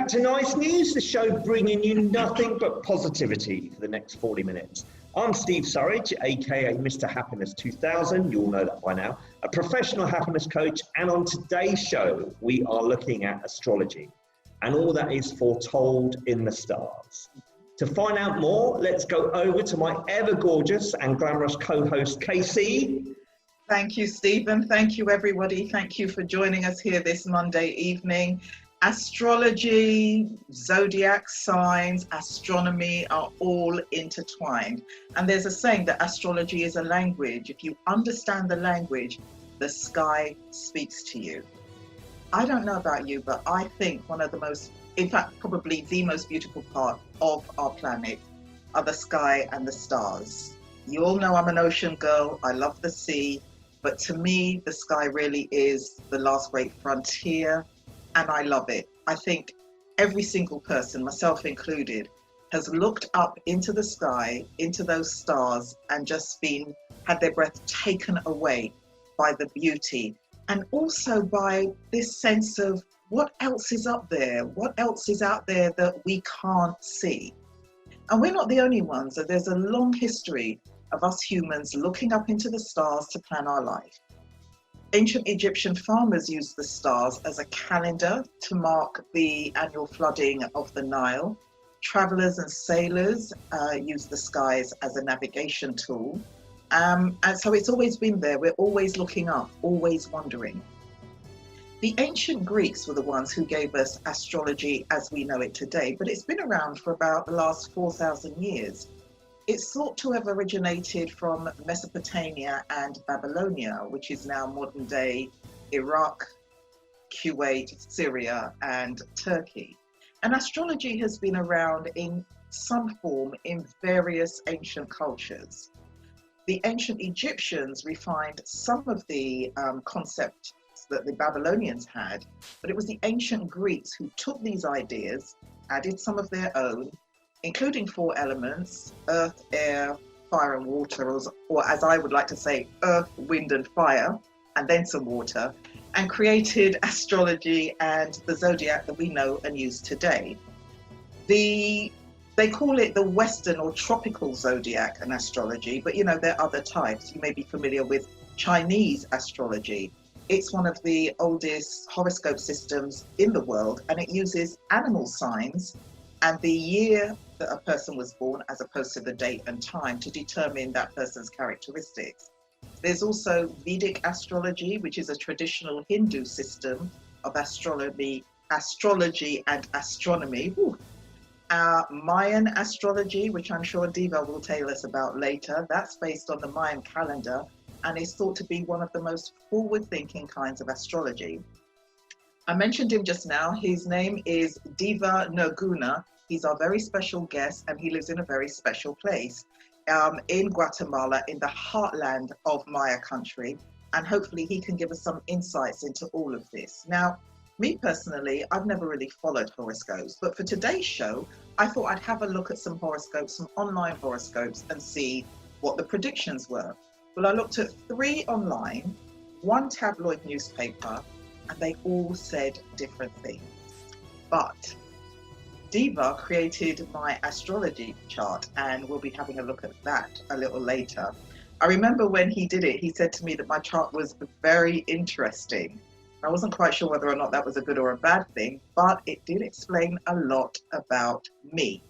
back to Nice News, the show bringing you nothing but positivity for the next 40 minutes. I'm Steve Surridge, aka Mr. Happiness 2000, you all know that by now, a professional happiness coach, and on today's show, we are looking at astrology and all that is foretold in the stars. To find out more, let's go over to my ever gorgeous and glamorous co-host, Kaie. Thank you, Stephen. Thank you, everybody. Thank you for joining us here this Monday evening. Astrology, zodiac signs, astronomy are all intertwined. And there's a saying that astrology is a language. If you understand the language, the sky speaks to you. I don't know about you, but I think one of the most, in fact, probably the most beautiful part of our planet are the sky and the stars. You all know I'm an ocean girl. I love the sea. But to me, the sky really is the last great frontier. And I love it. I think every single person, myself included, has looked up into the sky, into those stars, and just had their breath taken away by the beauty. And also by this sense of what else is up there? What else is out there that we can't see? And we're not the only ones. So there's a long history of us humans looking up into the stars to plan our life. Ancient Egyptian farmers used the stars as a calendar to mark the annual flooding of the Nile. Travelers and sailors used the skies as a navigation tool. And so it's always been there. We're always looking up, always wondering. The ancient Greeks were the ones who gave us astrology as we know it today, but it's been around for about the last 4,000 years. It's thought to have originated from Mesopotamia and Babylonia, which is now modern day Iraq, Kuwait, Syria, and Turkey. And astrology has been around in some form in various ancient cultures. The ancient Egyptians refined some of the concepts that the Babylonians had, but it was the ancient Greeks who took these ideas, added some of their own, including 4 elements: earth, air, fire and water, or as I would like to say, earth, wind and fire, and then some water, and created astrology and the zodiac that we know and use today. They call it the Western or tropical zodiac and astrology, but you know, there are other types. You may be familiar with Chinese astrology. It's one of the oldest horoscope systems in the world, and it uses animal signs and the year that a person was born as opposed to the date and time to determine that person's characteristics. There's also Vedic astrology, which is a traditional Hindu system of astrology and astronomy. Mayan astrology, which I'm sure Deva will tell us about later, that's based on the Mayan calendar and is thought to be one of the most forward-thinking kinds of astrology. I mentioned him just now. His name is Deva Nirguna. He's our very special guest, and he lives in a very special place in Guatemala, in the heartland of Maya country. And hopefully he can give us some insights into all of this. Now, me personally, I've never really followed horoscopes, but for today's show, I thought I'd have a look at some horoscopes, some online horoscopes, and see what the predictions were. Well, I looked at 3 online, 1 tabloid newspaper, and they all said different things. But Deva created my astrology chart, and we'll be having a look at that a little later. I remember when he did it, he said to me that my chart was very interesting. I wasn't quite sure whether or not that was a good or a bad thing, but it did explain a lot about me.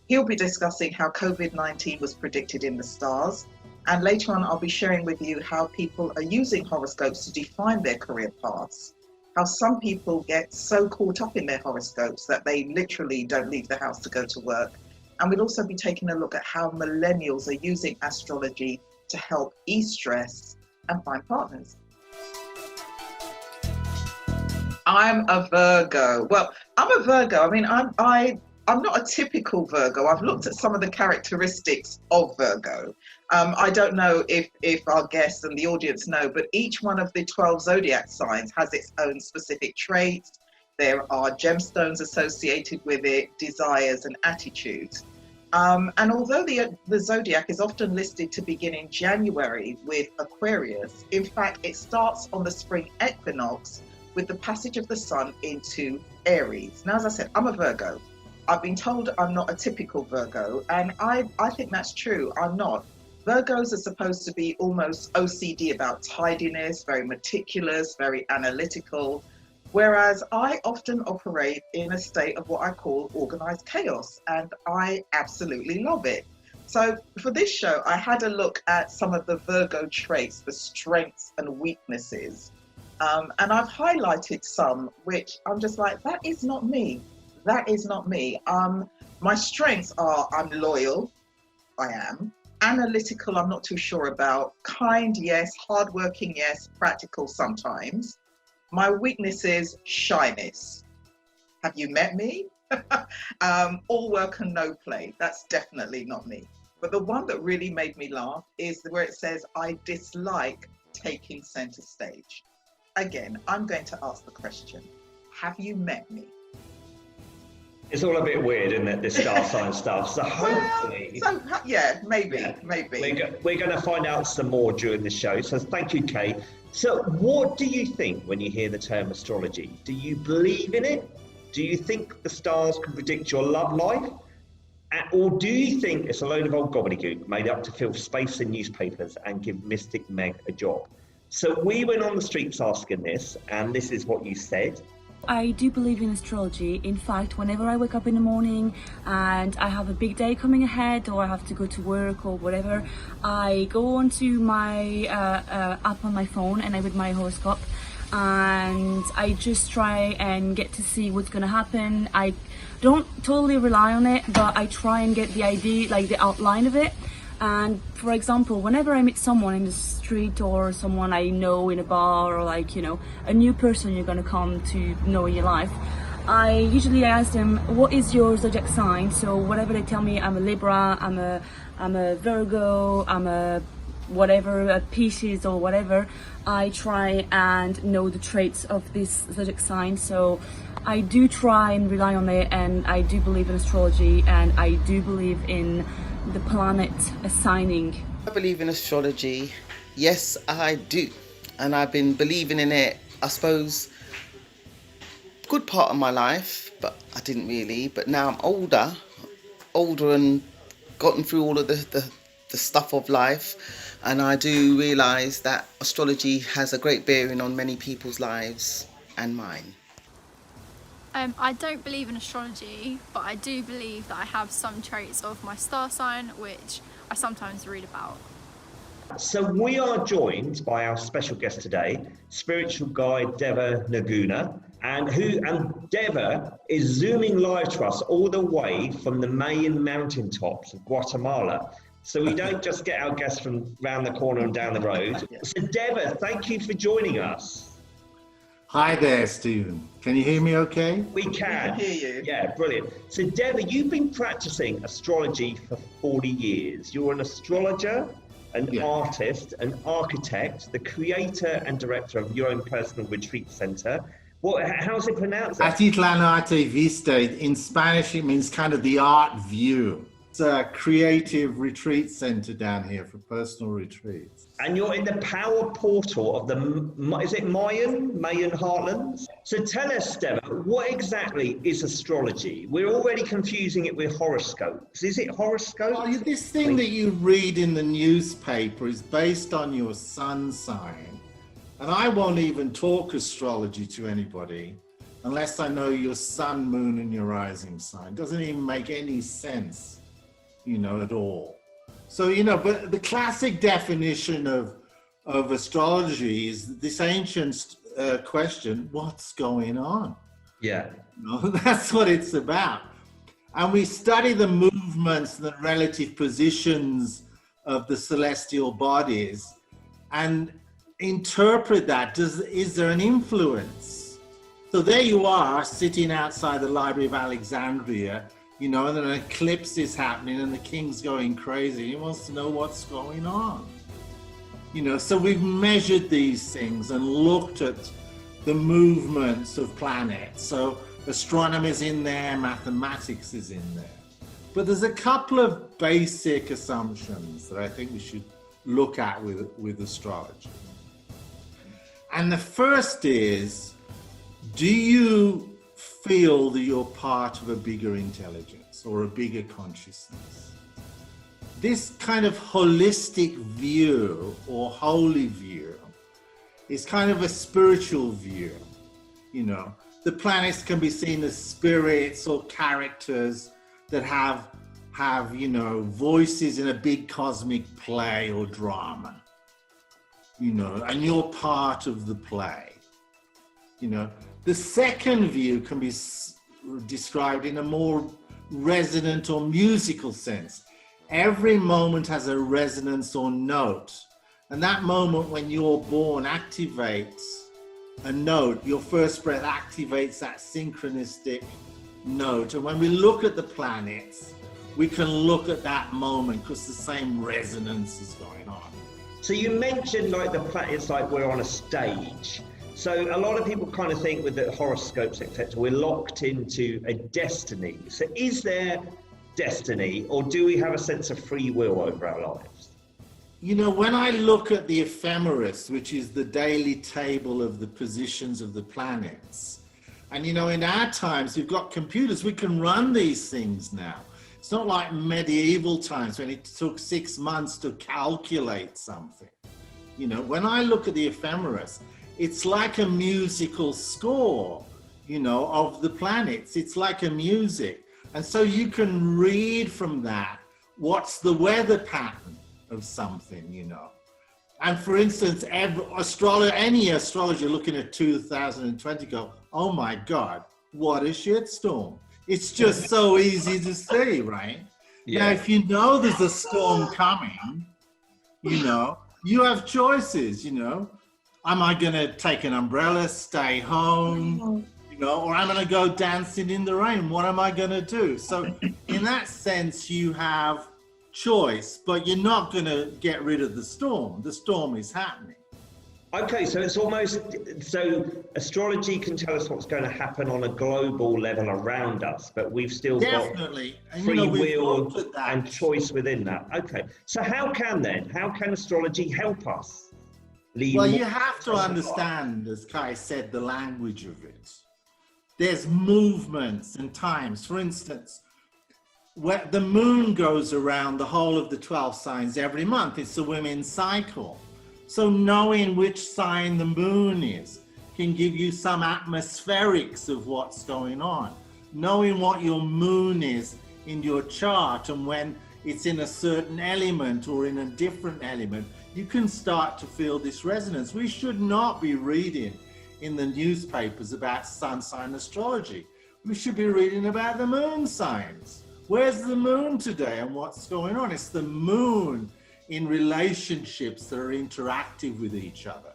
He'll be discussing how COVID-19 was predicted in the stars, and later on I'll be sharing with you how people are using horoscopes to define their career paths, how some people get so caught up in their horoscopes that they literally don't leave the house to go to work. And we'll also be taking a look at how millennials are using astrology to help ease stress and find partners. I'm a Virgo. Well, I'm a Virgo. I mean, I'm not a typical Virgo. I've looked at some of the characteristics of Virgo. I don't know if our guests and the audience know, but each one of the 12 zodiac signs has its own specific traits. There are gemstones associated with it, desires and attitudes. And although the zodiac is often listed to begin in January with Aquarius, in fact, it starts on the spring equinox with the passage of the sun into Aries. Now, as I said, I'm a Virgo. I've been told I'm not a typical Virgo, and I think that's true. I'm not. Virgos are supposed to be almost OCD about tidiness, very meticulous, very analytical, whereas I often operate in a state of what I call organized chaos, and I absolutely love it. So for this show, I had a look at some of the Virgo traits, the strengths and weaknesses. And I've highlighted some, which I'm just like, that is not me. That is not me. My strengths are, I'm loyal. I am. Analytical, I'm not too sure about. Kind, yes. Hardworking, yes. Practical sometimes. My weakness is shyness. Have you met me? All work and no play. That's definitely not me. But the one that really made me laugh is where it says, I dislike taking center stage. Again, I'm going to ask the question, have you met me? It's all a bit weird, isn't it, this star sign stuff? So hopefully... Well, yeah, maybe. We're going to find out some more during the show. So thank you, Kaie. So what do you think when you hear the term astrology? Do you believe in it? Do you think the stars can predict your love life? Or do you think it's a load of old gobbledygook made up to fill space in newspapers and give Mystic Meg a job? So we went on the streets asking this, and this is what you said. I do believe in astrology. In fact, whenever I wake up in the morning and I have a big day coming ahead, or I have to go to work or whatever, I go onto my app on my phone and I read my horoscope, and I just try and get to see what's going to happen. I don't totally rely on it, but I try and get the idea, like the outline of it. And for example, whenever I meet someone in the street or someone I know in a bar, or like, you know, a new person you're going to come to know in your life, I usually ask them, what is your zodiac sign? So whatever they tell me, I'm a Libra, I'm a Virgo, I'm a whatever, a Pisces or whatever, I try and know the traits of this zodiac sign. So I do try and rely on it, and I do believe in astrology, and I do believe in the planet assigning. I believe in astrology. Yes, I do. And I've been believing in it, I suppose, good part of my life, but I didn't really. But now I'm older and gotten through all of the stuff of life, and I do realise that astrology has a great bearing on many people's lives and mine. I don't believe in astrology, but I do believe that I have some traits of my star sign, which I sometimes read about. So we are joined by our special guest today, spiritual guide Deva Nirguna, and Deva is zooming live to us all the way from the Mayan mountaintops of Guatemala. So we don't just get our guests from round the corner and down the road. So Deva, thank you for joining us. Hi there, Stephen. Can you hear me okay? We can. We hear you. Yeah, brilliant. So Deva, you've been practicing astrology for 40 years. You're an astrologer, an artist, an architect, the creator and director of your own personal retreat center. How's it pronounced? Atitlan Arte Vista. In Spanish, it means kind of the art view. It's a creative retreat center down here for personal retreats. And you're in the power portal of is it Mayan heartlands? So tell us, Deva, what exactly is astrology? We're already confusing it with horoscopes. Is it horoscopes? Well, this thing that you read in the newspaper is based on your sun sign. And I won't even talk astrology to anybody unless I know your sun, moon, and your rising sign. Doesn't even make any sense, at all. So, but the classic definition of astrology is this ancient question, what's going on? Yeah. That's what it's about. And we study the movements, the relative positions of the celestial bodies and interpret that. Is there an influence? So there you are sitting outside the Library of Alexandria, and an eclipse is happening and the king's going crazy. He wants to know what's going on. So we've measured these things and looked at the movements of planets. So astronomy is in there, mathematics is in there. But there's a couple of basic assumptions that I think we should look at with astrology. And the first is do you feel that you're part of a bigger intelligence or a bigger consciousness? This kind of holistic view or holy view is kind of a spiritual view. You know, the planets can be seen as spirits or characters that have you know, voices in a big cosmic play or drama, you know, and you're part of the play. You know, the second view can be described in a more resonant or musical sense. Every moment has a resonance or note, and that moment when you're born activates a note. Your first breath activates that synchronistic note, and when we look at the planets, we can look at that moment because the same resonance is going on. So you mentioned like the planets, like we're on a stage. So a lot of people kind of think with the horoscopes, etc., we're locked into a destiny. So is there destiny, or do we have a sense of free will over our lives? You know, when I look at the ephemeris, which is the daily table of the positions of the planets, and you know, in our times, we've got computers, we can run these things now. It's not like medieval times when it took 6 months to calculate something. You know, when I look at the ephemeris, it's like a musical score, you know, of the planets. It's like a music. And so you can read from that what's the weather pattern of something, you know. And for instance, any astrologer looking at 2020 go, oh my God, what a shitstorm. It's just so easy to see, right? Yeah. Now, if you know there's a storm coming, you know, you have choices, you know. Am I going to take an umbrella, stay home, you know, or I'm going to go dancing in the rain? What am I going to do? So in that sense, you have choice, but you're not going to get rid of the storm. The storm is happening. Okay, so it's almost, so astrology can tell us what's going to happen on a global level around us, but we've still got free will and choice within that. Okay, so how can astrology help us? Well, you have to understand, as Kaie said, the language of it. There's movements and times. For instance, where the moon goes around the whole of the 12 signs every month. It's a women's cycle. So knowing which sign the moon is can give you some atmospherics of what's going on. Knowing what your moon is in your chart and when it's in a certain element or in a different element, you can start to feel this resonance. We should not be reading in the newspapers about sun sign astrology. We should be reading about the moon signs. Where's the moon today and what's going on? It's the moon in relationships that are interactive with each other.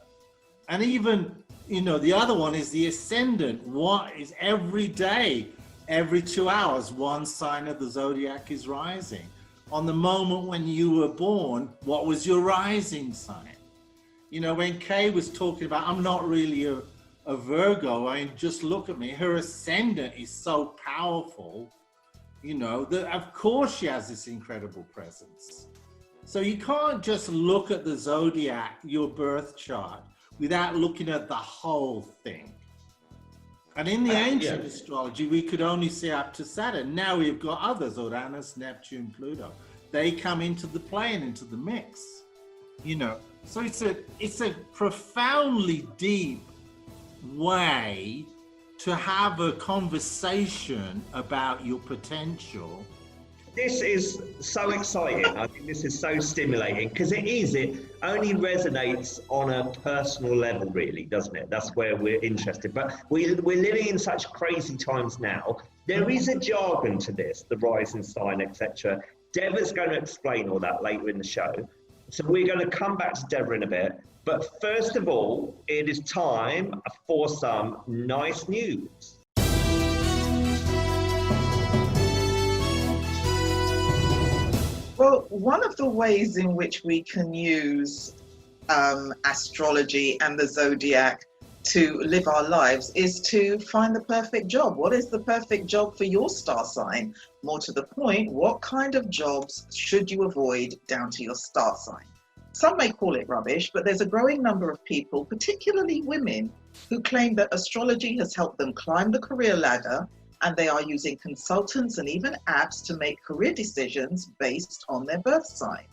And even, you know, the other one is the ascendant. What is every day, every 2 hours, one sign of the zodiac is rising. On the moment when you were born, what was your rising sign? You know, when Kaie was talking about, I'm not really a Virgo, I mean, just look at me, her ascendant is so powerful, you know, that of course she has this incredible presence. So you can't just look at the zodiac, your birth chart, without looking at the whole thing. And in the ancient astrology, we could only see up to Saturn. Now we've got others, Uranus, Neptune, Pluto. They come into the play and into the mix, you know. So it's a profoundly deep way to have a conversation about your potential. This is so exciting. I think this is so stimulating because it only resonates on a personal level, really, doesn't it? That's where we're interested. But we're living in such crazy times now. There is a jargon to this, the rising sign, etc. Deva's going to explain all that later in the show. So we're going to come back to Deva in a bit. But first of all, it is time for some nice news. Well, one of the ways in which we can use astrology and the zodiac to live our lives is to find the perfect job. What is the perfect job for your star sign? More to the point, what kind of jobs should you avoid down to your star sign? Some may call it rubbish, but there's a growing number of people, particularly women, who claim that astrology has helped them climb the career ladder, and they are using consultants and even apps to make career decisions based on their birth sign.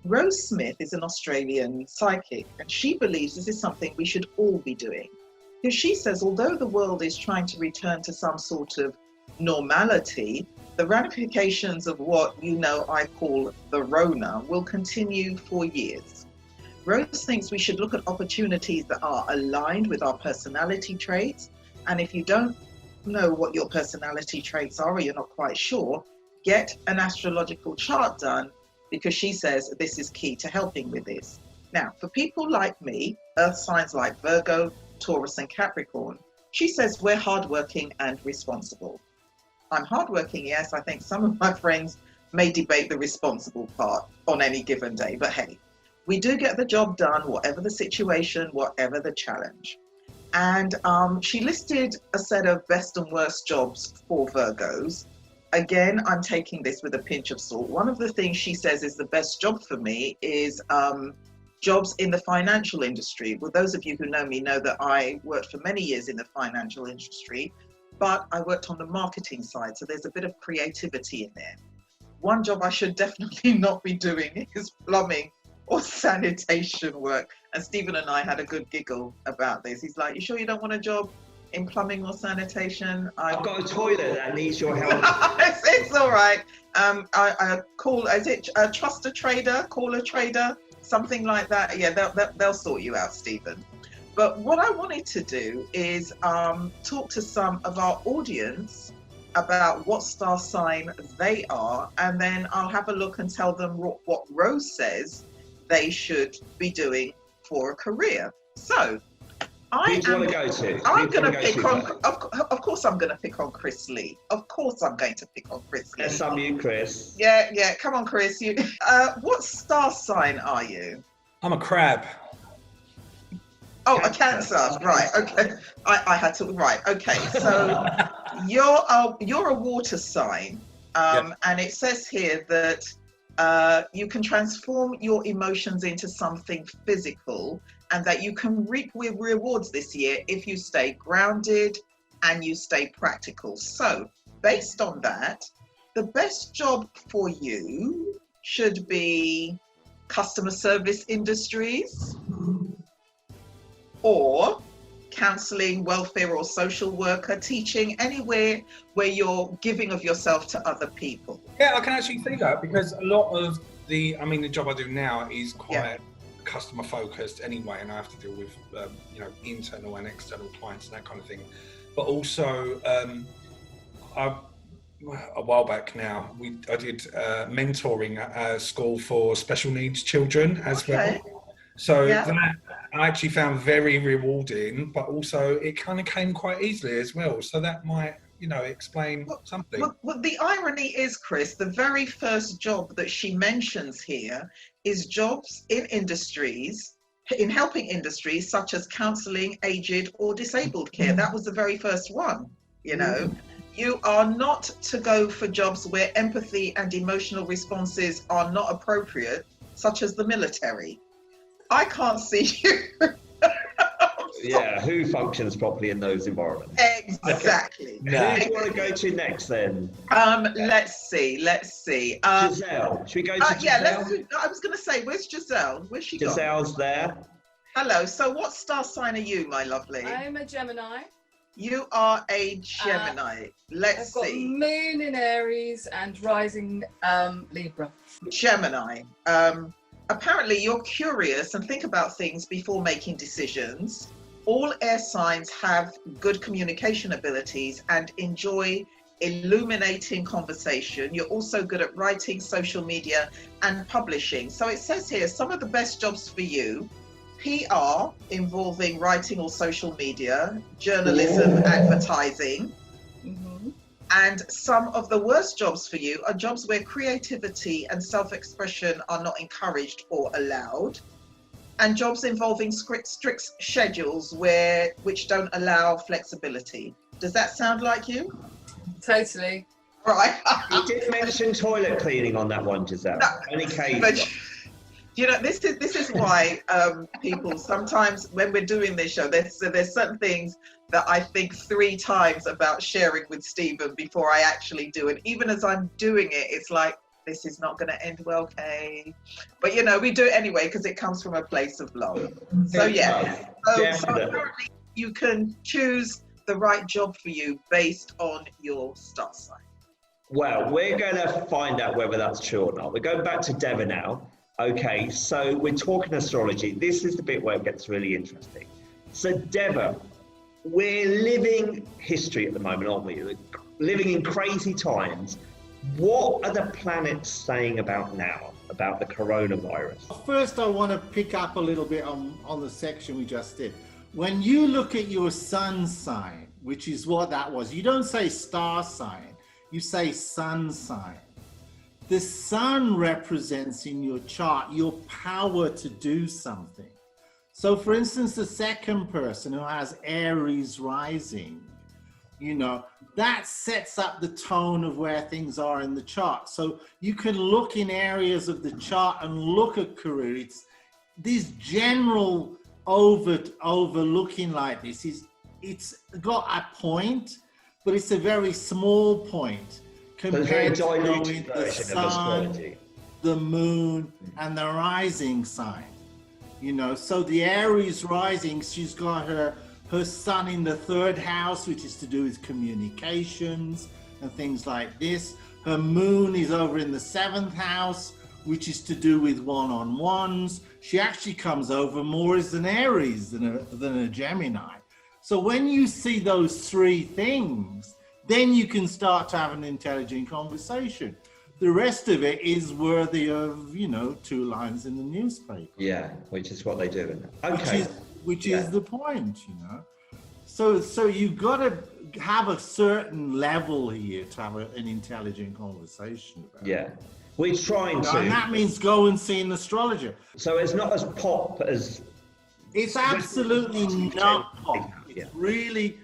Rose Smith is an Australian psychic, and she believes this is something we should all be doing. Because she says, although the world is trying to return to some sort of normality, the ramifications of what I call the Rona will continue for years. Rose thinks we should look at opportunities that are aligned with our personality traits, and if you don't know what your personality traits are or you're not quite sure, get an astrological chart done, because she says this is key to helping with this. Now, for people like me, earth signs like Virgo, Taurus and Capricorn, she says we're hardworking and responsible. I'm hardworking, yes. I think some of my friends may debate the responsible part on any given day, but hey, we do get the job done, whatever the situation, whatever the challenge. And she listed a set of best and worst jobs for Virgos. Again, I'm taking this with a pinch of salt. One of the things she says is the best job for me is jobs in the financial industry. Well, those of you who know me know that I worked for many years in the financial industry, but I worked on the marketing side, so there's a bit of creativity in there. One job I should definitely not be doing is plumbing or sanitation work. And Stephen and I had a good giggle about this. He's like, you sure you don't want a job in plumbing or sanitation? I've got a toilet that needs your help. It's all right. I call, is it trust a trader, call a trader, something like that. Yeah, they'll sort you out, Stephen. But what I wanted to do is talk to some of our audience about what star sign they are, and then I'll have a look and tell them what Rose says they should be doing for a career. So, I'm going to pick on, of course I'm going to pick on Chris Lee. Of course I'm going to pick on Chris Lee. Yes, I'm you, Chris. Yeah, come on, Chris. What star sign are you? I'm a crab. Oh, a Cancer, right? Okay, I had to. Right, okay. So you're a water sign, and it says here that you can transform your emotions into something physical, and that you can reap rewards this year if you stay grounded and you stay practical. So, based on that, the best job for you should be customer service industries, or counselling, welfare or social worker, teaching, anywhere where you're giving of yourself to other people. Yeah, I can actually see that, because a lot of the job I do now is quite customer focused anyway, and I have to deal with internal and external clients and that kind of thing. But also, a while back now, I did mentoring at a school for special needs children as well. So that I actually found very rewarding, but also it kind of came quite easily as well. So that might, explain something. Well, the irony is, Chris, the very first job that she mentions here is jobs in industries, in helping industries such as counselling, aged or disabled care. That was the very first one, You are not to go for jobs where empathy and emotional responses are not appropriate, such as the military. I can't see you. Yeah, who functions properly in those environments? Exactly. Okay. Who do you want to go to next then? Let's see. Giselle. Should we go to Giselle? Yeah, I was going to say, where's Giselle? Where's she gone? Giselle's there. Hello. So what star sign are you, my lovely? I'm a Gemini. You are a Gemini. Let's see. I've got moon in Aries and rising Libra. Gemini. Apparently you're curious and think about things before making decisions. All air signs have good communication abilities and enjoy illuminating conversation. You're also good at writing, social media and publishing. So it says here, some of the best jobs for you: PR involving writing or social media, journalism, advertising. And some of the worst jobs for you are jobs where creativity and self-expression are not encouraged or allowed, and jobs involving strict schedules which don't allow flexibility. Does that sound like you? Totally. Right. You did mention toilet cleaning on that one, Giselle. No, Only Kaie. but You know, this is why people sometimes when we're doing this show, there's certain things that I think 3 times about sharing with Stephen before I actually do it. Even as I'm doing it, it's like, this is not going to end well, Kaie. But you know, we do it anyway because it comes from a place of love. So yeah, so apparently you can choose the right job for you based on your star sign. Well, we're going to find out whether that's true or not. We're going back to Deva now. Okay, so we're talking astrology. This is the bit where it gets really interesting. So Deva, we're living history at the moment, aren't we? We're living in crazy times. What are the planets saying about now, about the coronavirus? First, I want to pick up a little bit on the section we just did. When you look at your sun sign, which is what that was, you don't say star sign, you say sun sign. The sun represents in your chart your power to do something. So for instance, the second person who has Aries rising, you know, that sets up the tone of where things are in the chart. So you can look in areas of the chart and look at career. It's this general overlooking like this it's got a point, but it's a very small point compared to knowing the sun, the moon, and the rising sign. You know, so the Aries rising, she's got her sun in the 3rd house, which is to do with communications and things like this. Her moon is over in the 7th house, which is to do with one-on-ones. She actually comes over more as an Aries than a Gemini. So when you see those 3 things, then you can start to have an intelligent conversation. The rest of it is worthy of, you know, 2 lines in the newspaper. Yeah, which is what they do. Okay. Which is the point, you know. So you've got to have a certain level here to have an intelligent conversation about. Yeah, we're trying to. And that means go and see an astrologer. So it's not as pop as... It's absolutely not pop. It's really,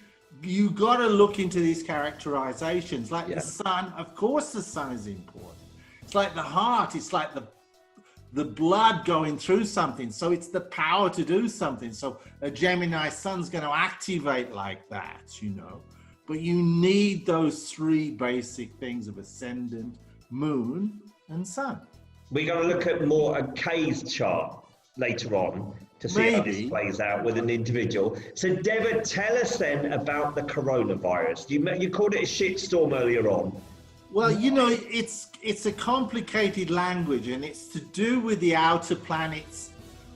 you got to look into these characterizations. Like the sun, of course the sun is important. It's like the heart, it's like the blood going through something. So it's the power to do something. So a Gemini sun's going to activate like that, you know. But you need those 3 basic things of ascendant, moon, and sun. We're going to look at more a Kaie's chart later on to see how this plays out with an individual. So Deva, tell us then about the coronavirus. You called it a shitstorm earlier on. Well, you know, it's a complicated language, and it's to do with the outer planets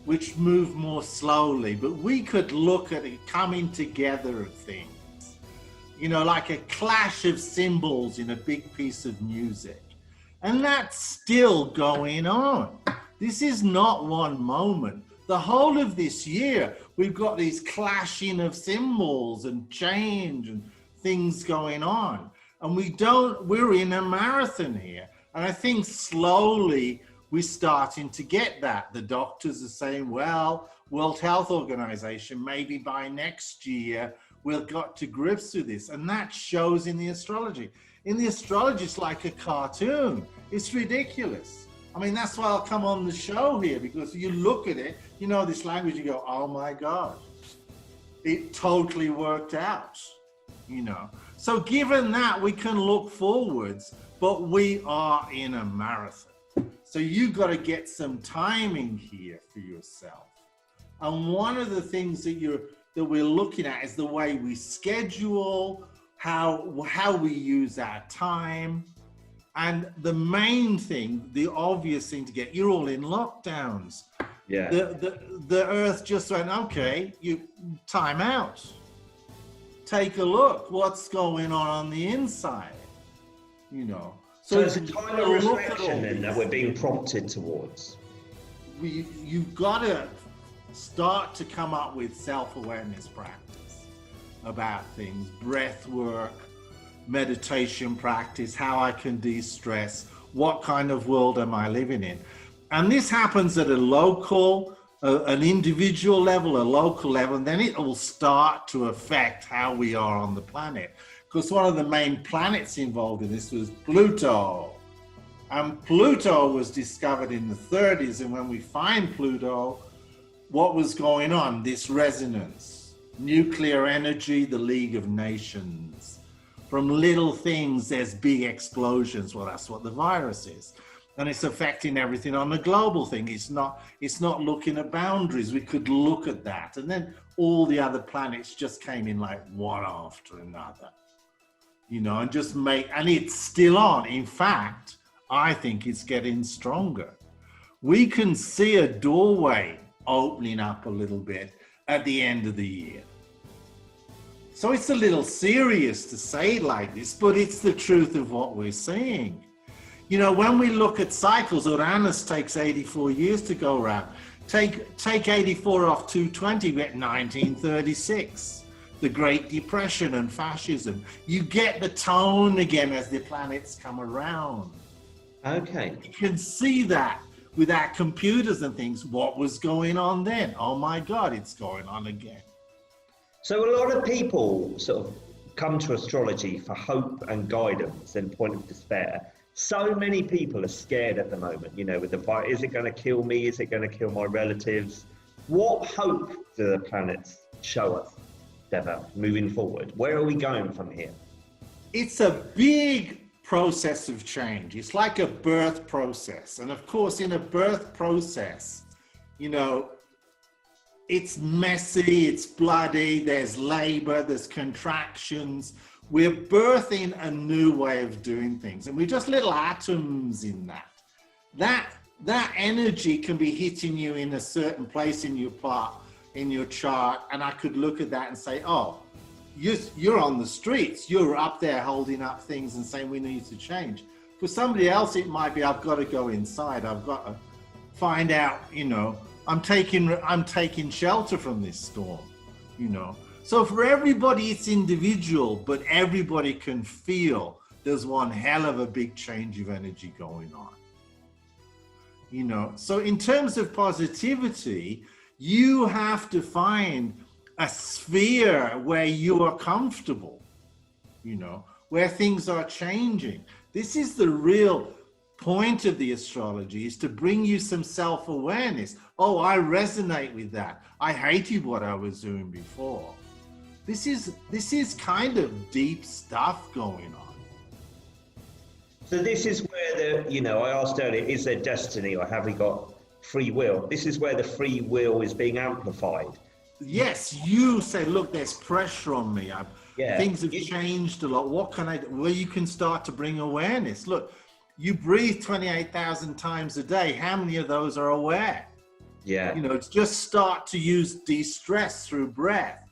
which move more slowly, but we could look at it coming together of things, you know, like a clash of cymbals in a big piece of music. And that's still going on. This is not one moment. The whole of this year, we've got these clashing of cymbals and change and things going on. And we're in a marathon here. And I think slowly we're starting to get that. The doctors are saying, well, World Health Organization, maybe by next year, we'll got to grips with this. And that shows in the astrology. In the astrology, it's like a cartoon. It's ridiculous. I mean, that's why I'll come on the show here, because you look at it, you know this language, you go, oh my God, it totally worked out, you know. So given that, we can look forwards, but we are in a marathon. So you've got to get some timing here for yourself. And one of the things that we're looking at is the way we schedule, how we use our time. And the main thing, the obvious thing to get, you're all in lockdowns. Yeah. The earth just went, okay, you time out. Take a look, what's going on the inside, you know. So it's a time of reflection then that we're being prompted towards. You've got to start to come up with self-awareness practice about things, breath work, meditation practice, how I can de-stress, what kind of world am I living in? And this happens at a local, an individual level, a local level, and then it will start to affect how we are on the planet. Because one of the main planets involved in this was Pluto. Pluto was discovered in the 30s, and when we find Pluto, what was going on? This resonance, nuclear energy, the League of Nations. From little things, there's big explosions. Well, that's what the virus is. And it's affecting everything on the global thing. It's not looking at boundaries. We could look at that. And then all the other planets just came in like one after another, you know, and and it's still on. In fact, I think it's getting stronger. We can see a doorway opening up a little bit at the end of the year. So it's a little serious to say it like this, but it's the truth of what we're seeing. You know, when we look at cycles, Uranus takes 84 years to go around. Take 84 off 220, we get 1936. The Great Depression and fascism. You get the tone again as the planets come around. Okay. You can see that with our computers and things, what was going on then. Oh my God, it's going on again. So a lot of people sort of come to astrology for hope and guidance and point of despair. So many people are scared at the moment, you know, with the fire. Is it going to kill me? Is it going to kill my relatives? What hope do the planets show us, Deva, moving forward? Where are we going from here? It's a big process of change. It's like a birth process. And of course, in a birth process, you know, it's messy, it's bloody, there's labor, there's contractions. We're birthing a new way of doing things, and we're just little atoms in that. That energy can be hitting you in a certain place in your chart, and I could look at that and say, oh, you're on the streets, you're up there holding up things and saying we need to change. For somebody else, it might be, I've got to go inside, I've got to find out, you know, I'm taking shelter from this storm, you know. So for everybody, it's individual, but everybody can feel there's one hell of a big change of energy going on. You know, so in terms of positivity, you have to find a sphere where you are comfortable, you know, where things are changing. This is the real point of the astrology, is to bring you some self-awareness. Oh, I resonate with that. I hated what I was doing before. This is kind of deep stuff going on. So this is where the, you know, I asked earlier, is there destiny or have we got free will? This is where the free will is being amplified. Yes, you say, look, there's pressure on me. Things have changed a lot. What can I do? Well, you can start to bring awareness. Look, you breathe 28,000 times a day. How many of those are aware? Yeah. You know, just start to use de-stress through breath.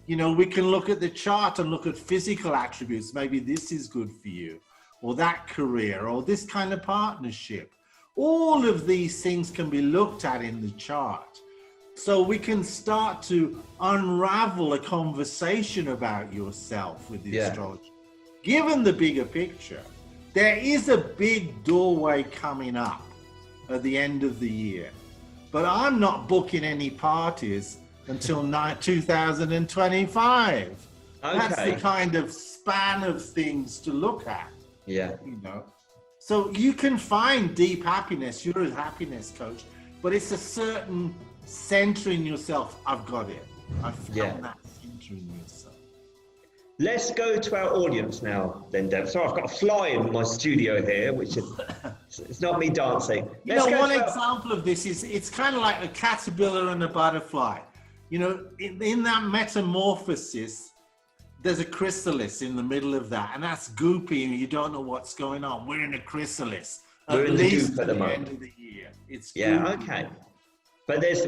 You know, we can look at the chart and look at physical attributes. Maybe this is good for you, or that career, or this kind of partnership. All of these things can be looked at in the chart. So we can start to unravel a conversation about yourself with the astrology. Given the bigger picture, there is a big doorway coming up at the end of the year. But I'm not booking any parties until 2025. Okay. That's the kind of span of things to look at. Yeah. You know, so you can find deep happiness. You're a happiness coach, but it's a certain center in yourself. I've got it. I've found that center in yourself. Let's go to our audience now, then, Dev. So I've got a fly in my studio here, which is, it's not me dancing. You know, one example of this is, it's kind of like a caterpillar and a butterfly. You know, in that metamorphosis, there's a chrysalis in the middle of that, and that's goopy, and you don't know what's going on. We're in a chrysalis. We're in the goop at the moment. End of the year. It's goopy. Okay. But there's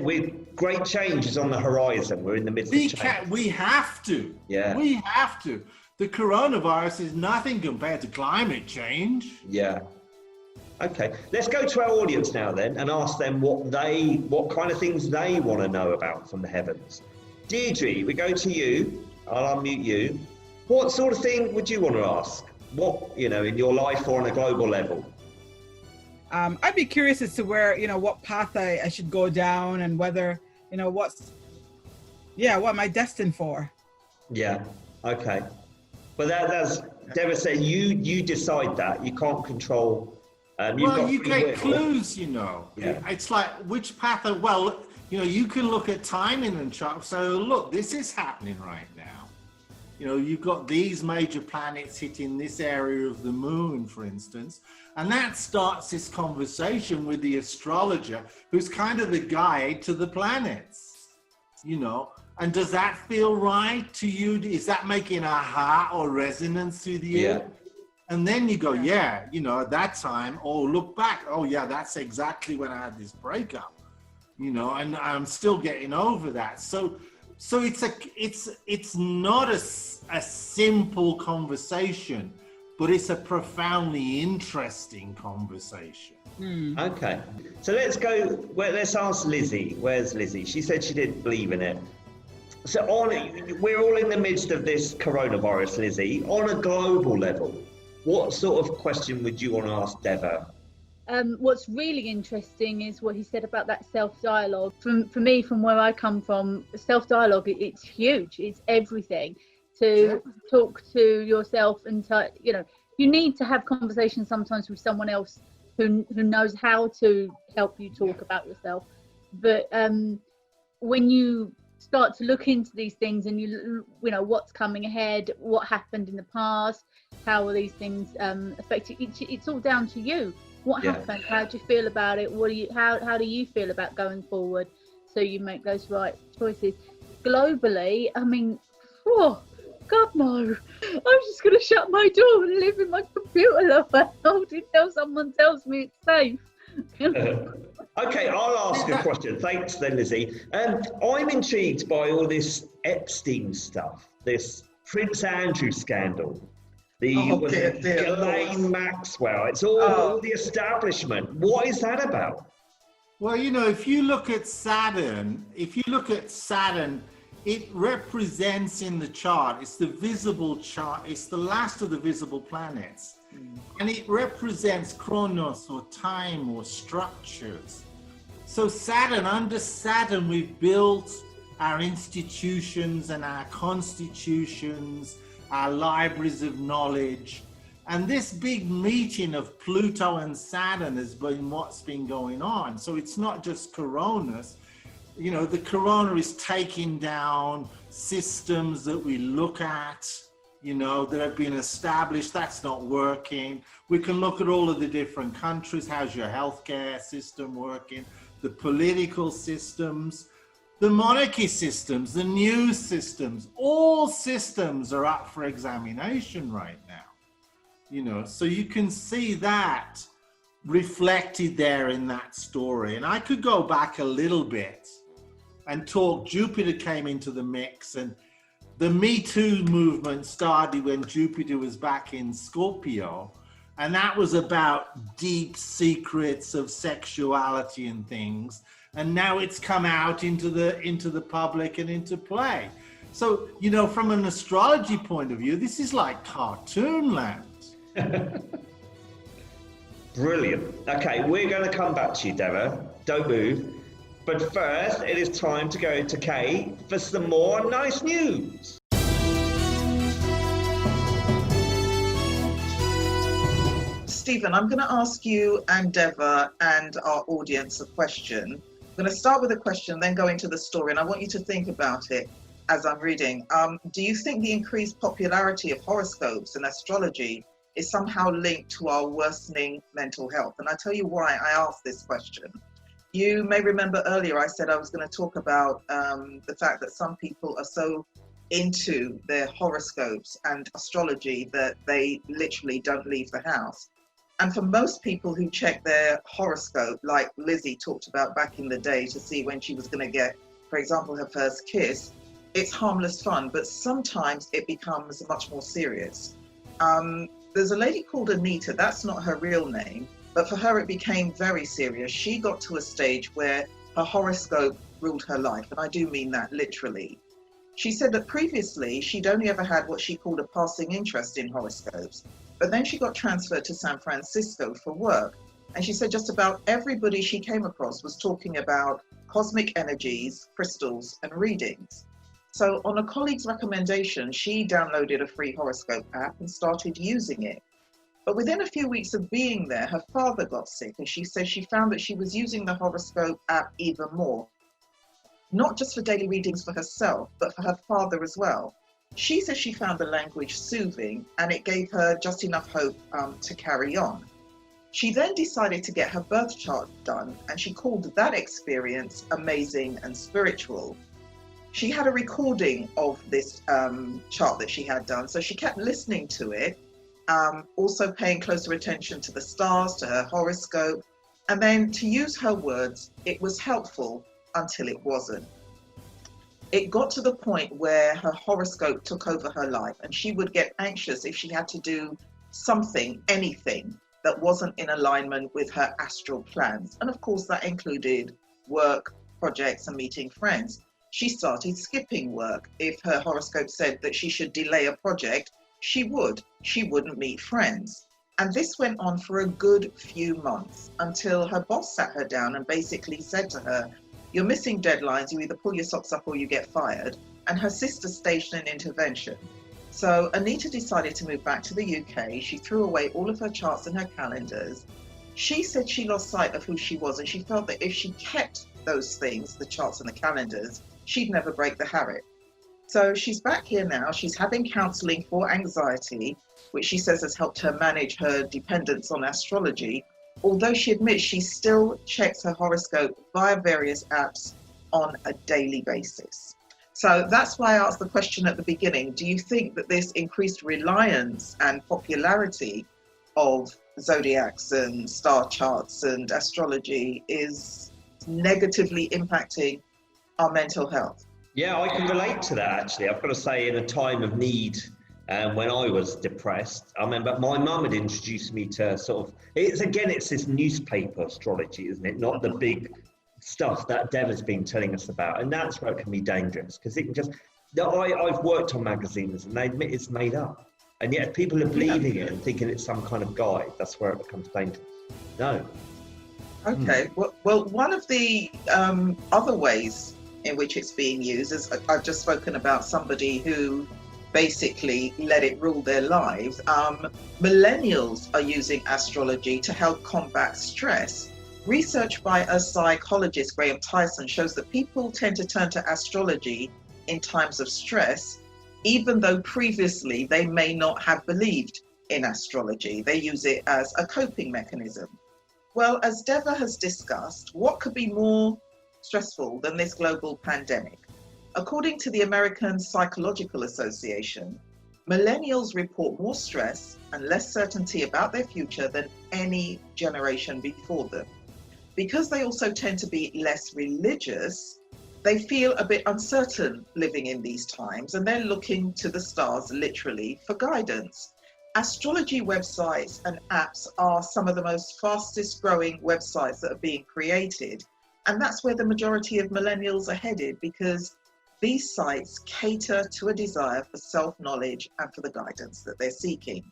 great changes on the horizon. We're in the midst of change. We have to. Yeah. We have to. The coronavirus is nothing compared to climate change. Yeah. Okay. Let's go to our audience now then and ask them what kind of things they want to know about from the heavens. Deirdre, we go to you. I'll unmute you. What sort of thing would you want to ask? What, you know, in your life or on a global level? I'd be curious as to where, you know, what path I should go down, and whether, you know, what am I destined for? Yeah. Okay. But that's Deva said, you decide that. You can't control Well, you get clues, you know. Yeah. It's like which path, well, you know, you can look at timing and chart. So look, this is happening right now. You know, you've got these major planets hitting this area of the moon, for instance, and that starts this conversation with the astrologer, who's kind of the guide to the planets, you know. And does that feel right to you? Is that making a aha or resonance with you? Yeah. And then you go, yeah, you know, at that time, oh, look back. Oh, yeah, that's exactly when I had this breakup, you know, and I'm still getting over that. So it's not a simple conversation, but it's a profoundly interesting conversation. Okay, so let's ask Lizzie. Where's Lizzie? She said she didn't believe in it. So we're all in the midst of this coronavirus, Lizzie. On a global level, what sort of question would you want to ask Deva? What's really interesting is what he said about that self-dialogue. For me, from where I come from, self-dialogue, it's huge. It's everything. To talk to yourself and you know, you need to have conversations sometimes with someone else who knows how to help you talk about yourself. But when you start to look into these things and you know what's coming ahead, what happened in the past, how will these things affect you, it's all down to you. What happened? How do you feel about it? How do you feel about going forward, so you make those right choices? Globally, I mean, oh God, no! I'm just going to shut my door and live in my computer world until someone tells me it's safe. Okay, I'll ask a question. Thanks then, Lizzie. I'm intrigued by all this Epstein stuff, this Prince Andrew scandal. Ghislaine Maxwell, it's all the establishment. What is that about? Well, you know, if you look at Saturn, it represents in the chart, it's the visible chart, it's the last of the visible planets. And it represents chronos or time or structures. So Saturn, under Saturn, we've built our institutions and our constitutions, our libraries of knowledge. And this big meeting of Pluto and Saturn has been what's been going on. So it's not just coronas. You know, the corona is taking down systems that we look at, you know, that have been established. That's not working. We can look at all of the different countries. How's your healthcare system working? The political systems, the monarchy systems, the news systems, all systems are up for examination right now. You know, so you can see that reflected there in that story. And I could go back a little bit and talk. Jupiter came into the mix, and the Me Too movement started when Jupiter was back in Scorpio, and that was about deep secrets of sexuality and things. And now it's come out into the public and into play. So, you know, from an astrology point of view, this is like cartoon land. Brilliant. Okay, we're going to come back to you, Deva. Don't move. But first, it is time to go to Kaie for some more nice news. Stephen, I'm going to ask you and Deva and our audience a question. I'm going to start with a question, then go into the story, and I want you to think about it as I'm reading. Do you think the increased popularity of horoscopes and astrology is somehow linked to our worsening mental health? And I'll tell you why I asked this question. You may remember earlier I said I was going to talk about the fact that some people are so into their horoscopes and astrology that they literally don't leave the house. And for most people who check their horoscope, like Lizzie talked about back in the day to see when she was going to get, for example, her first kiss, it's harmless fun, but sometimes it becomes much more serious. There's a lady called Anita, that's not her real name, but for her it became very serious. She got to a stage where her horoscope ruled her life, and I do mean that literally. She said that previously she'd only ever had what she called a passing interest in horoscopes, but then she got transferred to San Francisco for work, and she said just about everybody she came across was talking about cosmic energies, crystals, and readings. So on a colleague's recommendation, she downloaded a free horoscope app and started using it. But within a few weeks of being there, her father got sick, and she says she found that she was using the horoscope app even more, not just for daily readings for herself, but for her father as well. She says she found the language soothing, and it gave her just enough hope to carry on. She then decided to get her birth chart done, and she called that experience amazing and spiritual. She had a recording of this chart that she had done, so she kept listening to it, also paying closer attention to the stars, to her horoscope, and then, to use her words, it was helpful until it wasn't. It got to the point where her horoscope took over her life, and she would get anxious if she had to do something, anything, that wasn't in alignment with her astral plans. And of course, that included work, projects, and meeting friends. She started skipping work. If her horoscope said that she should delay a project, she would. She wouldn't meet friends. And this went on for a good few months until her boss sat her down and basically said to her, "You're missing deadlines, you either pull your socks up or you get fired." And her sister staged an intervention. So Anita decided to move back to the UK. She threw away all of her charts and her calendars. She said she lost sight of who she was, and she felt that if she kept those things, the charts and the calendars, she'd never break the habit. So she's back here now. She's having counseling for anxiety, which she says has helped her manage her dependence on astrology, although she admits she still checks her horoscope via various apps on a daily basis. So that's why I asked the question at the beginning. Do you think that this increased reliance and popularity of zodiacs and star charts and astrology is negatively impacting our mental health? Yeah, I can relate to that, actually. I've got to say, in a time of need, when I was depressed, I remember my mum had introduced me to sort of, it's this newspaper astrology, isn't it? Not the big stuff that Deva's been telling us about. And that's where it can be dangerous, because it can just, I've worked on magazines and they admit it's made up. And yet people are believing it and thinking it's some kind of guide. That's where it becomes dangerous. No. Okay, well, one of the other ways in which it's being used is, I've just spoken about somebody who basically let it rule their lives. Millennials are using astrology to help combat stress. Research by a psychologist, Graham Tyson, shows that people tend to turn to astrology in times of stress, even though previously they may not have believed in astrology. They use it as a coping mechanism. Well, as Deva has discussed, what could be more stressful than this global pandemic? According to the American Psychological Association, millennials report more stress and less certainty about their future than any generation before them. Because they also tend to be less religious, they feel a bit uncertain living in these times, and they're looking to the stars literally for guidance. Astrology websites and apps are some of the most fastest growing websites that are being created. And that's where the majority of millennials are headed, because these sites cater to a desire for self-knowledge and for the guidance that they're seeking.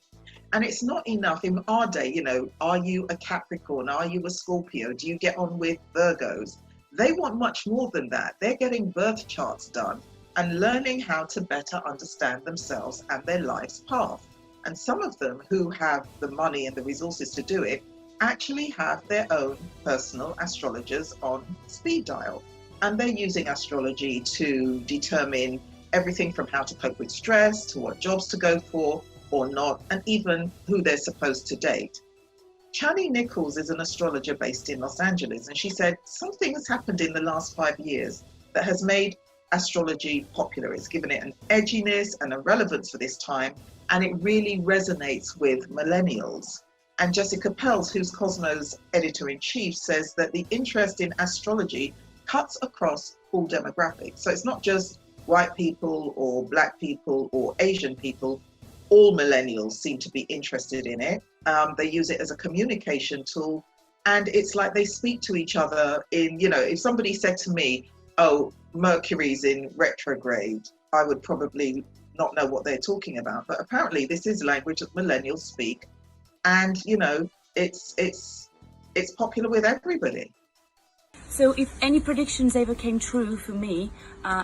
And it's not enough in our day, are you a Capricorn? Are you a Scorpio? Do you get on with Virgos? They want much more than that. They're getting birth charts done and learning how to better understand themselves and their life's path. And some of them who have the money and the resources to do it actually have their own personal astrologers on speed dial. And they're using astrology to determine everything from how to cope with stress to what jobs to go for or not, and even who they're supposed to date. Chani Nichols is an astrologer based in Los Angeles, and she said something has happened in the last 5 years that has made astrology popular. It's given it an edginess and a relevance for this time, and it really resonates with millennials. And Jessica Pels, who's Cosmo's editor-in-chief, says that the interest in astrology cuts across all demographics. So it's not just white people or black people or Asian people. All millennials seem to be interested in it. They use it as a communication tool, and it's like they speak to each other in, if somebody said to me, "Oh, Mercury's in retrograde," I would probably not know what they're talking about. But apparently this is language that millennials speak, and it's popular with everybody. So if any predictions ever came true for me,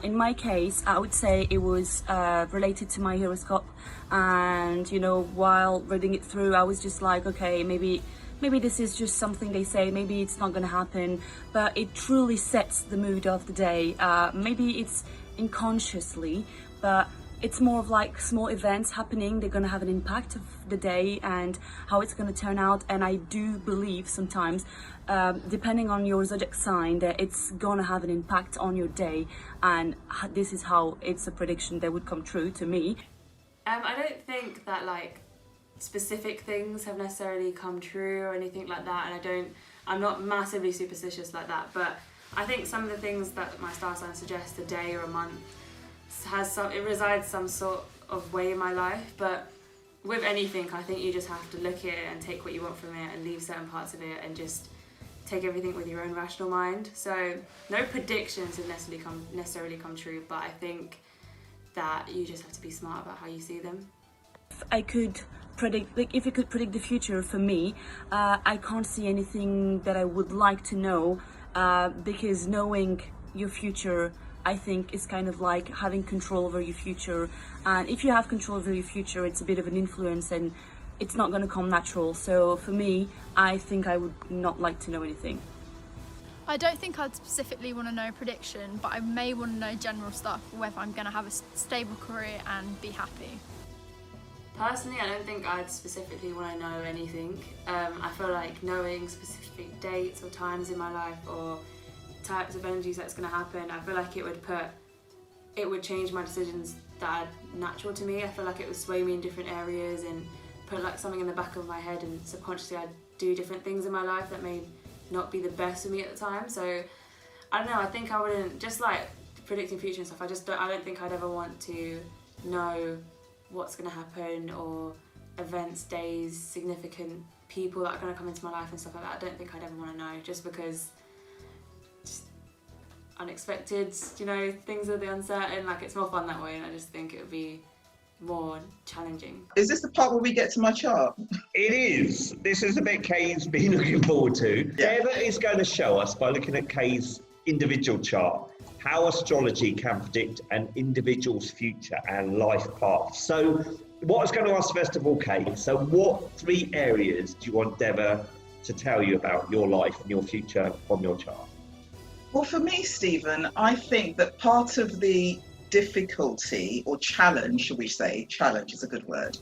in my case, I would say it was related to my horoscope. And, you know, while reading it through, I was just like, okay, maybe this is just something they say, maybe it's not going to happen, but it truly sets the mood of the day. Maybe it's unconsciously, but it's more of like small events happening. They're going to have an impact of the day and how it's going to turn out. And I do believe sometimes, depending on your zodiac sign, that it's going to have an impact on your day. And this is how it's a prediction that would come true to me. I don't think that like specific things have necessarily come true or anything like that. And I'm not massively superstitious like that. But I think some of the things that my star sign suggests, a day or a month, it resides some sort of way in my life. But with anything, I think you just have to look at it and take what you want from it and leave certain parts of it and just take everything with your own rational mind. So no predictions have necessarily come true, but I think that you just have to be smart about how you see them. If I could predict, like if you could predict the future for me, I can't see anything that I would like to know, because knowing your future, I think, is kind of like having control over your future. And if you have control over your future, it's a bit of an influence and it's not going to come natural. So for me, I think I would not like to know anything. I don't think I'd specifically want to know prediction, but I may want to know general stuff, whether I'm going to have a stable career and be happy. Personally, I don't think I'd specifically want to know anything. I feel like knowing specific dates or times in my life or types of energies that's going to happen, I feel like it would change my decisions that are natural to me. I feel like it would sway me in different areas and put like something in the back of my head, and subconsciously I'd do different things in my life that may not be the best for me at the time. So I don't know, I think I wouldn't, just like predicting future and stuff, I don't think I'd ever want to know what's going to happen or events, days, significant people that are going to come into my life and stuff like that. I don't think I'd ever want to know, just because unexpected, you know, things are the uncertain, like it's more fun that way, and I just think it would be more challenging. Is this the part where we get to my chart? It is. This is the bit Kaie's been looking forward to. Yeah. Deva is going to show us, by looking at Kaie's individual chart, how astrology can predict an individual's future and life path. So what I was going to ask first of all, Kaie, so what 3 areas do you want Deva to tell you about your life and your future on your chart? Well, for me, Stephen, I think that part of the difficulty or challenge, should we say, challenge is a good word,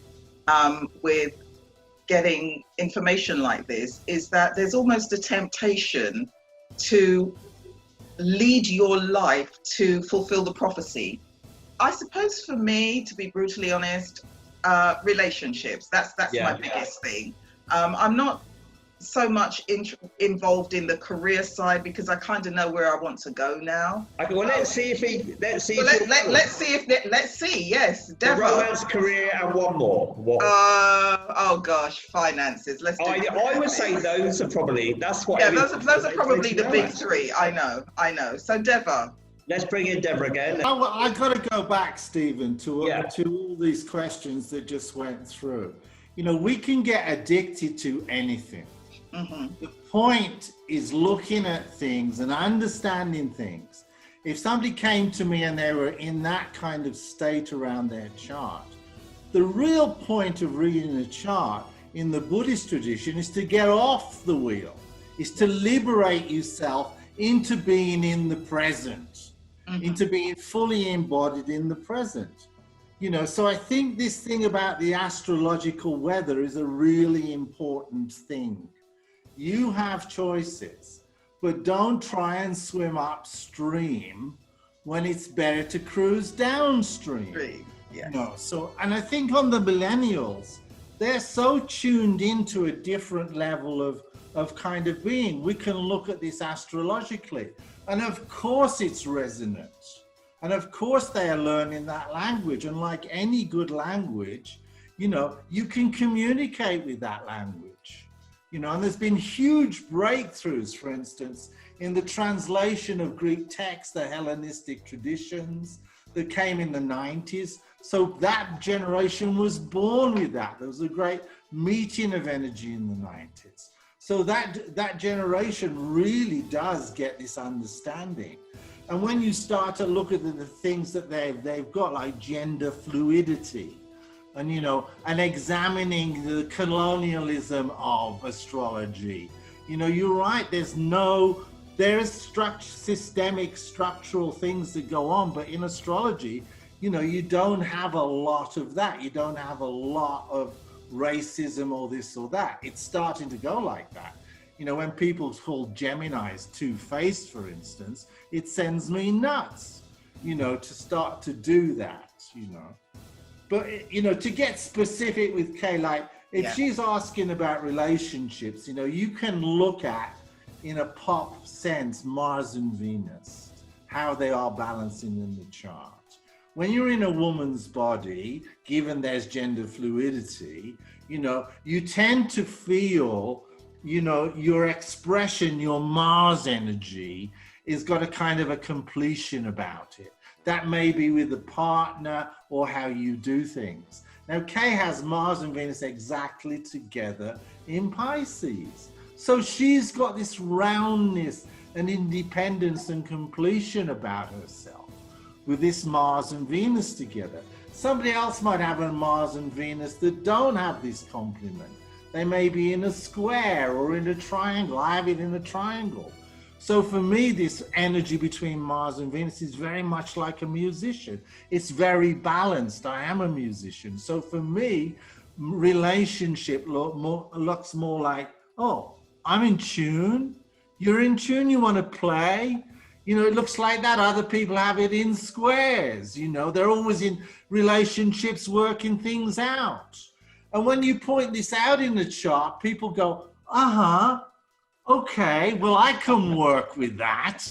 with getting information like this is that there's almost a temptation to lead your life to fulfill the prophecy. I suppose for me, to be brutally honest, relationships, that's my biggest thing. I'm not so much involved in the career side because I kind of know where I want to go now. Okay, well, let's see. Yes, Deva. Romance, career, and one more. What? Oh gosh, finances. Let's do I would say those are probably. That's what. Yeah, those are probably the big 3. I know. So Deva. Let's bring in Deva again. I got to go back, Stephen, to all these questions that just went through. You know, we can get addicted to anything. Mm-hmm. The point is looking at things and understanding things. If somebody came to me and they were in that kind of state around their chart, the real point of reading a chart in the Buddhist tradition is to get off the wheel, is to liberate yourself into being in the present, into being fully embodied in the present. You know, so I think this thing about the astrological weather is a really important thing. You have choices, but don't try and swim upstream when it's better to cruise downstream. Yes. No, so, and I think on the millennials, they're so tuned into a different level of kind of being. We can look at this astrologically, and of course it's resonant. And of course they are learning that language. And like any good language, you know, you can communicate with that language. You know, and there's been huge breakthroughs, for instance, in the translation of Greek texts, the Hellenistic traditions that came in the 90s. So that generation was born with that. There was a great meeting of energy in the 90s. So that generation really does get this understanding. And when you start to look at the things that they've got, like gender fluidity, and and examining the colonialism of astrology, you're right. There's systemic structural things that go on, but in astrology, you don't have a lot of that. You don't have a lot of racism or this or that. It's starting to go like that. When people call Geminis two-faced, for instance, it sends me nuts, to start to do that, But, to get specific with Kaie, like if she's asking about relationships, you can look at, in a pop sense, Mars and Venus, how they are balancing in the chart. When you're in a woman's body, given there's gender fluidity, you tend to feel, your expression, your Mars energy has got a kind of a completion about it. That may be with a partner or how you do things. Now, Kaie has Mars and Venus exactly together in Pisces. So she's got this roundness and independence and completion about herself with this Mars and Venus together. Somebody else might have a Mars and Venus that don't have this complement. They may be in a square or in a triangle. I have it in a triangle. So for me, this energy between Mars and Venus is very much like a musician. It's very balanced. I am a musician. So for me, relationship looks more like, oh, I'm in tune. You're in tune. You want to play. It looks like that. Other people have it in squares. They're always in relationships working things out. And when you point this out in the chart, people go, okay, well, I can work with that,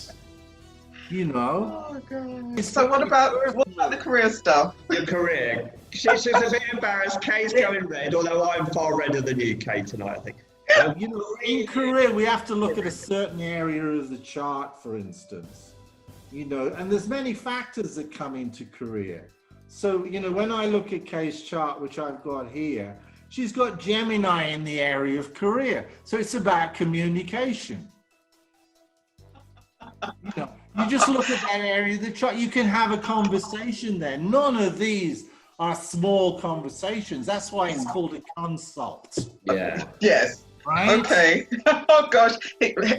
Oh, God. So what about the career stuff? Your career. She's a bit embarrassed. Kaie's going red, although I'm far redder than you, Kaie, tonight, I think. In career, we have to look at a certain area of the chart, for instance, and there's many factors that come into career. So, when I look at Kaie's chart, which I've got here, she's got Gemini in the area of career. So it's about communication. You just look at that area of the chart, you can have a conversation there. None of these are small conversations. That's why it's called a consult. Yeah. Yes. Right? Okay. Oh gosh,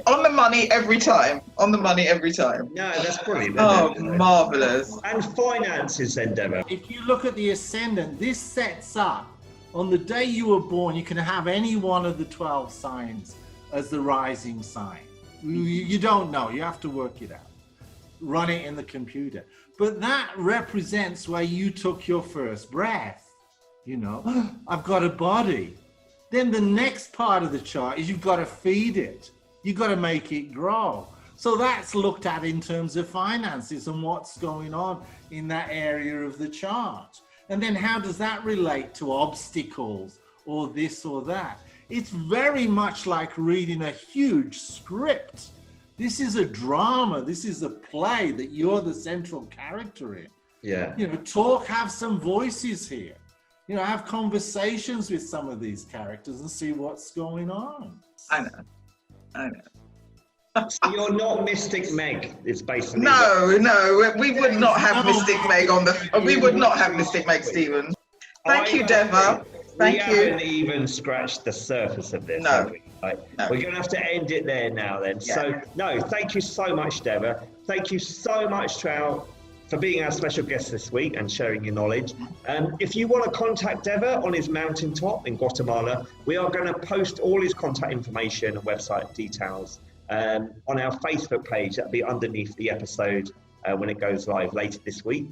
on the money every time. On the money every time. No, that's brilliant. Oh, marvelous. And finances, then, Deva. If you look at the ascendant, this sets up on the day you were born. You can have any one of the 12 signs as the rising sign. You don't know. You have to work it out. Run it in the computer. But that represents where you took your first breath. I've got a body. Then the next part of the chart is you've got to feed it. You've got to make it grow. So that's looked at in terms of finances and what's going on in that area of the chart. And then how does that relate to obstacles or this or that? It's very much like reading a huge script. This is a drama. This is a play that you're the central character in. Yeah. Have some voices here. Have conversations with some of these characters and see what's going on. I know. So you're not Mystic Meg, is basically. No, we would not have Mystic Meg we would not have Mystic Meg, Stephen. Thank you, Deva. Thank you. We haven't even scratched the surface of this. No. We're going to have to end it there now then. Yeah. So, no, thank you so much, Deva. Thank you so much, Trout, for being our special guest this week and sharing your knowledge. If you want to contact Deva on his mountaintop in Guatemala, we are going to post all his contact information and website details on our Facebook page. That'll be underneath the episode when it goes live later this week.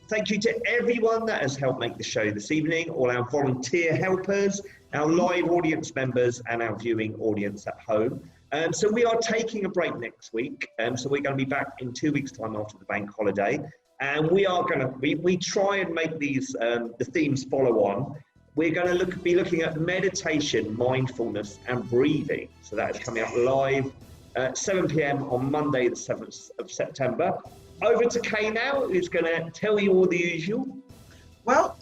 Thank you to everyone that has helped make the show this evening, all our volunteer helpers, our live audience members, and our viewing audience at home. So we are taking a break next week. So we're going to be back in 2 weeks' time after the bank holiday. And we are going to, we try and make these, the themes follow on. We're going to be looking at meditation, mindfulness, and breathing. So that is coming up live at 7 p.m. on Monday, the 7th of September. Over to Kaie now, who's going to tell you all the usual. Well,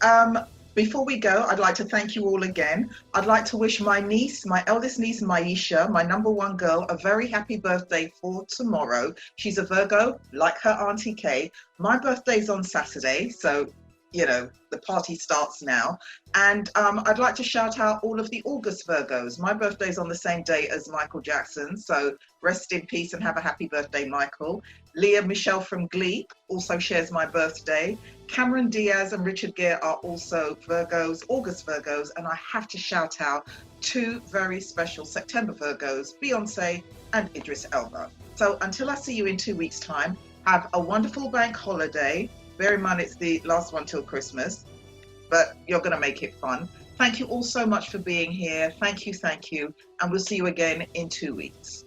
Before we go, I'd like to thank you all again. I'd like to wish my niece, my eldest niece, Maisha, my number one girl, a very happy birthday for tomorrow. She's a Virgo, like her Auntie Kaie. My birthday's on Saturday, so, you know, the party starts now. And I'd like to shout out all of the August Virgos. My birthday's on the same day as Michael Jackson, so rest in peace and have a happy birthday, Michael. Leah Michelle from Glee also shares my birthday. Cameron Diaz and Richard Gere are also Virgos, August Virgos, and I have to shout out two very special September Virgos, Beyonce and Idris Elba. So until I see you in 2 weeks' time, have a wonderful bank holiday. Bear in mind it's the last one till Christmas, but you're going to make it fun. Thank you all so much for being here. Thank you, and we'll see you again in 2 weeks.